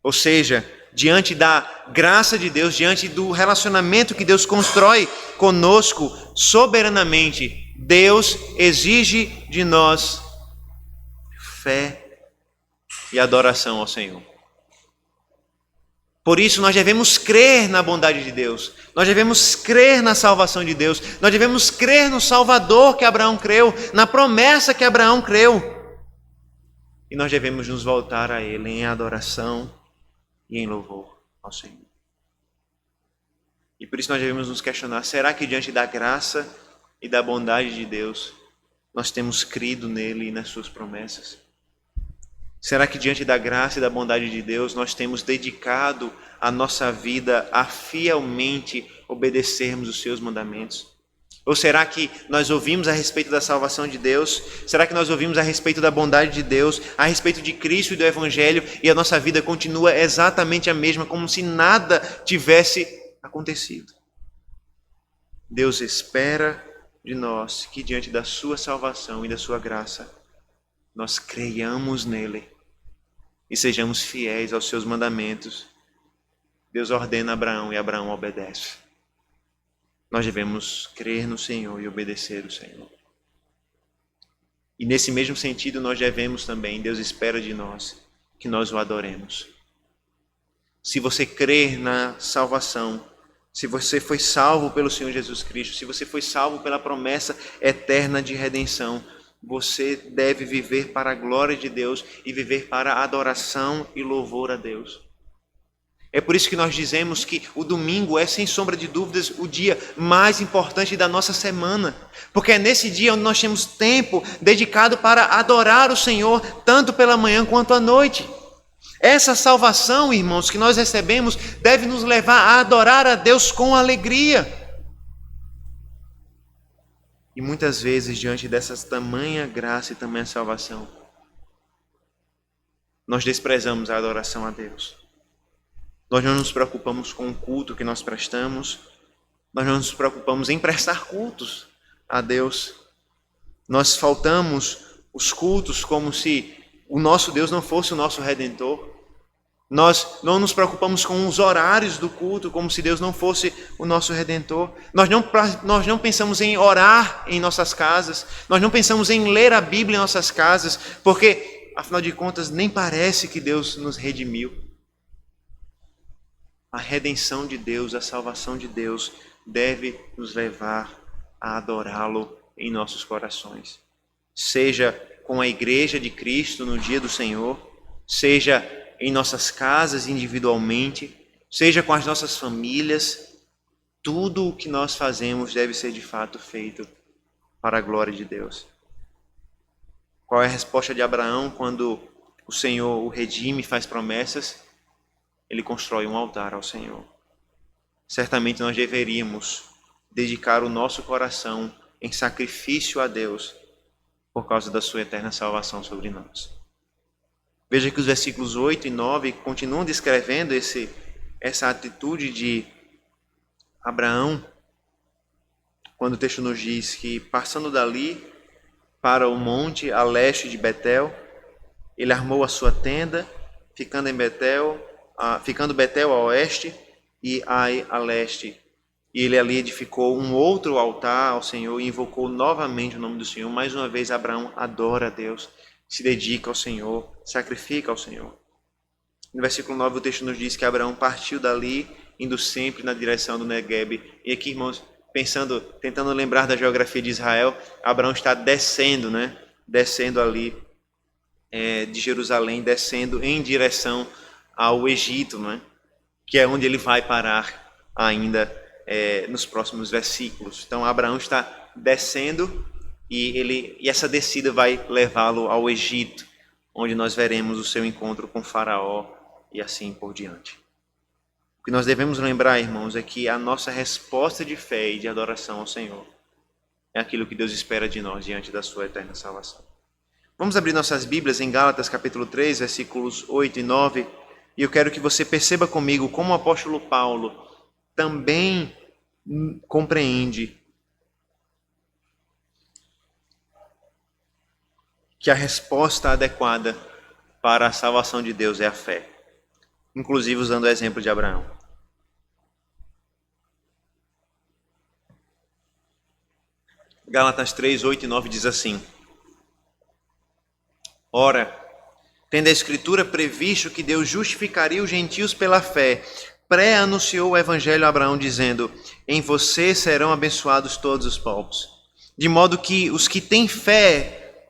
Ou seja, diante da graça de Deus, diante do relacionamento que Deus constrói conosco soberanamente, Deus exige de nós fé e adoração ao Senhor. Por isso nós devemos crer na bondade de Deus, nós devemos crer na salvação de Deus, nós devemos crer no Salvador que Abraão creu, na promessa que Abraão creu. E nós devemos nos voltar a Ele em adoração e em louvor ao Senhor. E por isso nós devemos nos questionar, será que diante da graça e da bondade de Deus, nós temos crido nele e nas suas promessas? Será que diante da graça e da bondade de Deus, nós temos dedicado a nossa vida a fielmente obedecermos os seus mandamentos? Ou será que nós ouvimos a respeito da salvação de Deus? Será que nós ouvimos a respeito da bondade de Deus, a respeito de Cristo e do Evangelho, e a nossa vida continua exatamente a mesma, como se nada tivesse acontecido? Deus espera de nós que diante da sua salvação e da sua graça, nós creiamos nele e sejamos fiéis aos seus mandamentos. Deus ordena a Abraão e Abraão obedece. Nós devemos crer no Senhor e obedecer o Senhor. E nesse mesmo sentido nós devemos também, Deus espera de nós, que nós o adoremos. Se você crer na salvação, se você foi salvo pelo Senhor Jesus Cristo, se você foi salvo pela promessa eterna de redenção, você deve viver para a glória de Deus e viver para a adoração e louvor a Deus. É por isso que nós dizemos que o domingo é, sem sombra de dúvidas, o dia mais importante da nossa semana. Porque é nesse dia onde nós temos tempo dedicado para adorar o Senhor, tanto pela manhã quanto à noite. Essa salvação, irmãos, que nós recebemos, deve nos levar a adorar a Deus com alegria. E muitas vezes, diante dessa tamanha graça e tamanha salvação, nós desprezamos a adoração a Deus. Nós não nos preocupamos com o culto que nós prestamos, nós não nos preocupamos em prestar cultos a Deus. Nós faltamos os cultos como se o nosso Deus não fosse o nosso Redentor. Nós não nos preocupamos com os horários do culto como se Deus não fosse o nosso Redentor. Nós não pensamos em orar em nossas casas, nós não pensamos em ler a Bíblia em nossas casas, porque, afinal de contas, nem parece que Deus nos redimiu. A redenção de Deus, a salvação de Deus deve nos levar a adorá-lo em nossos corações. Seja com a igreja de Cristo no dia do Senhor, seja em nossas casas individualmente, seja com as nossas famílias, tudo o que nós fazemos deve ser de fato feito para a glória de Deus. Qual é a resposta de Abraão quando o Senhor o redime e faz promessas? Ele constrói um altar ao Senhor. Certamente nós deveríamos dedicar o nosso coração em sacrifício a Deus por causa da sua eterna salvação sobre nós. Veja que os versículos 8 e 9 continuam descrevendo essa atitude de Abraão, quando o texto nos diz que, passando dali para o monte a leste de Betel, Ele armou a sua tenda, ficando Betel a oeste e Ai a leste. E ele ali edificou um outro altar ao Senhor e invocou novamente o nome do Senhor. Mais uma vez Abraão adora a Deus, se dedica ao Senhor, sacrifica ao Senhor. No versículo 9 o texto nos diz que Abraão partiu dali, indo sempre na direção do Neguebe. E aqui, irmãos, tentando lembrar da geografia de Israel, Abraão está descendo, descendo ali de Jerusalém, descendo em direção ao Egito, que é onde ele vai parar ainda nos próximos versículos. Então Abraão está descendo e essa descida vai levá-lo ao Egito, onde nós veremos o seu encontro com Faraó e assim por diante. O que nós devemos lembrar, irmãos, é que a nossa resposta de fé e de adoração ao Senhor é aquilo que Deus espera de nós diante da sua eterna salvação. Vamos abrir nossas Bíblias em Gálatas capítulo 3, versículos 8 e 9, e eu quero que você perceba comigo como o apóstolo Paulo também compreende que a resposta adequada para a salvação de Deus é a fé, inclusive usando o exemplo de Abraão. Gálatas 3, 8 e 9 diz assim: Ora, tendo a Escritura previsto que Deus justificaria os gentios pela fé, pré-anunciou o Evangelho a Abraão, dizendo: em você serão abençoados todos os povos. De modo que os que têm fé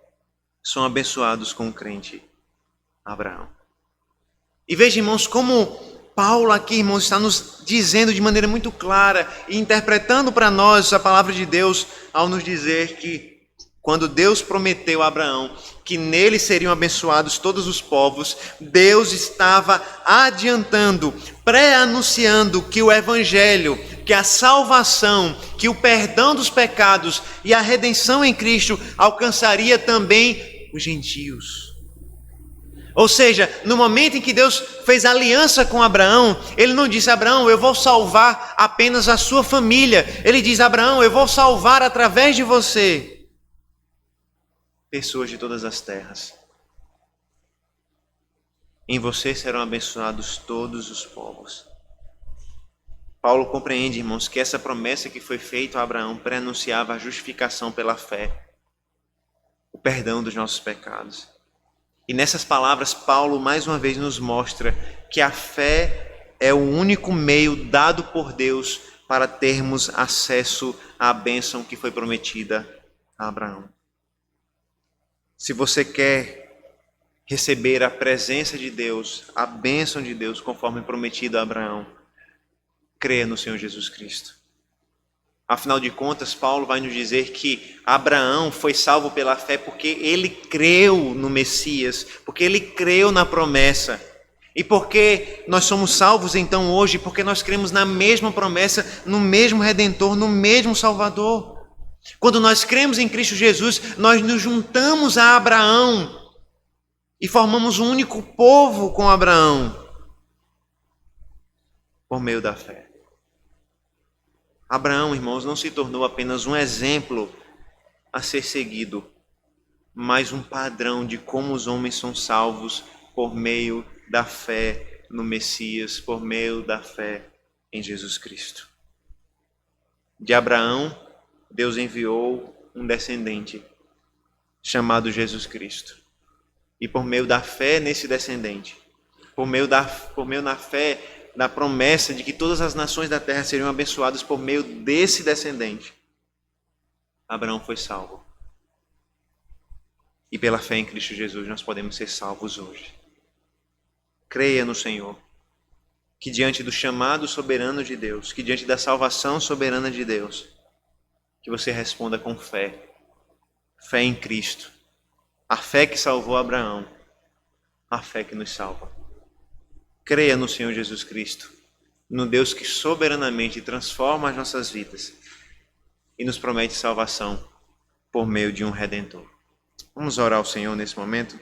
são abençoados com o crente Abraão. E veja, irmãos, como Paulo aqui, irmãos, está nos dizendo de maneira muito clara e interpretando para nós a palavra de Deus ao nos dizer que quando Deus prometeu a Abraão que nele seriam abençoados todos os povos, Deus estava adiantando, pré-anunciando que o Evangelho, que a salvação, que o perdão dos pecados e a redenção em Cristo alcançaria também os gentios. Ou seja, no momento em que Deus fez aliança com Abraão, Ele não disse: Abraão, eu vou salvar apenas a sua família. Ele diz: Abraão, eu vou salvar através de você pessoas de todas as terras. Em você serão abençoados todos os povos. Paulo compreende, irmãos, que essa promessa que foi feita a Abraão pré-anunciava a justificação pela fé, o perdão dos nossos pecados. E nessas palavras, Paulo mais uma vez nos mostra que a fé é o único meio dado por Deus para termos acesso à bênção que foi prometida a Abraão. Se você quer receber a presença de Deus, a bênção de Deus, conforme prometido a Abraão, creia no Senhor Jesus Cristo. Afinal de contas, Paulo vai nos dizer que Abraão foi salvo pela fé porque ele creu no Messias, porque ele creu na promessa. E porque nós somos salvos então hoje, porque nós cremos na mesma promessa, no mesmo Redentor, no mesmo Salvador. Quando nós cremos em Cristo Jesus, nós nos juntamos a Abraão e formamos um único povo com Abraão por meio da fé. Abraão, irmãos, não se tornou apenas um exemplo a ser seguido, mas um padrão de como os homens são salvos por meio da fé no Messias, por meio da fé em Jesus Cristo. De Abraão, Deus enviou um descendente chamado Jesus Cristo. E por meio da fé nesse descendente, por meio na fé da promessa de que todas as nações da terra seriam abençoadas por meio desse descendente, Abraão foi salvo. E pela fé em Cristo Jesus nós podemos ser salvos hoje. Creia no Senhor, que diante do chamado soberano de Deus, que diante da salvação soberana de Deus, que você responda com fé. Fé em Cristo. A fé que salvou Abraão. A fé que nos salva. Creia no Senhor Jesus Cristo. No Deus que soberanamente transforma as nossas vidas. E nos promete salvação por meio de um Redentor. Vamos orar ao Senhor nesse momento.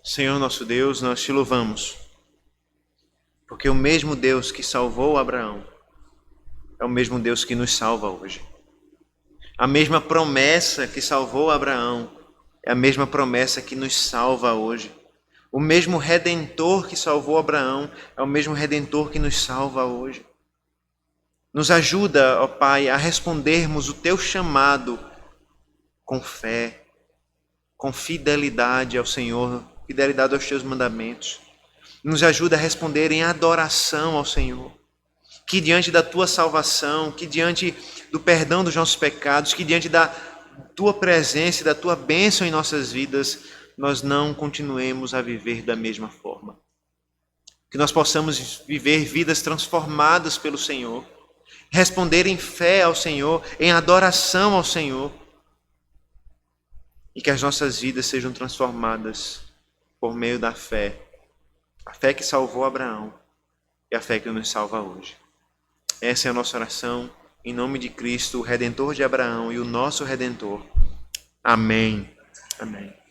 Senhor nosso Deus, nós te louvamos. Porque o mesmo Deus que salvou Abraão é o mesmo Deus que nos salva hoje. A mesma promessa que salvou Abraão É a mesma promessa que nos salva hoje. O mesmo Redentor que salvou Abraão é o mesmo Redentor que nos salva hoje. Nos ajuda, ó Pai, a respondermos o Teu chamado com fé, com fidelidade ao Senhor, fidelidade aos Teus mandamentos. Nos ajuda a responder em adoração ao Senhor. Que diante da Tua salvação, que diante do perdão dos nossos pecados, que diante da Tua presença e da Tua bênção em nossas vidas, nós não continuemos a viver da mesma forma. Que nós possamos viver vidas transformadas pelo Senhor, responder em fé ao Senhor, em adoração ao Senhor, e que as nossas vidas sejam transformadas por meio da fé, a fé que salvou Abraão e a fé que nos salva hoje. Essa é a nossa oração, em nome de Cristo, o Redentor de Abraão e o nosso Redentor. Amém. Amém.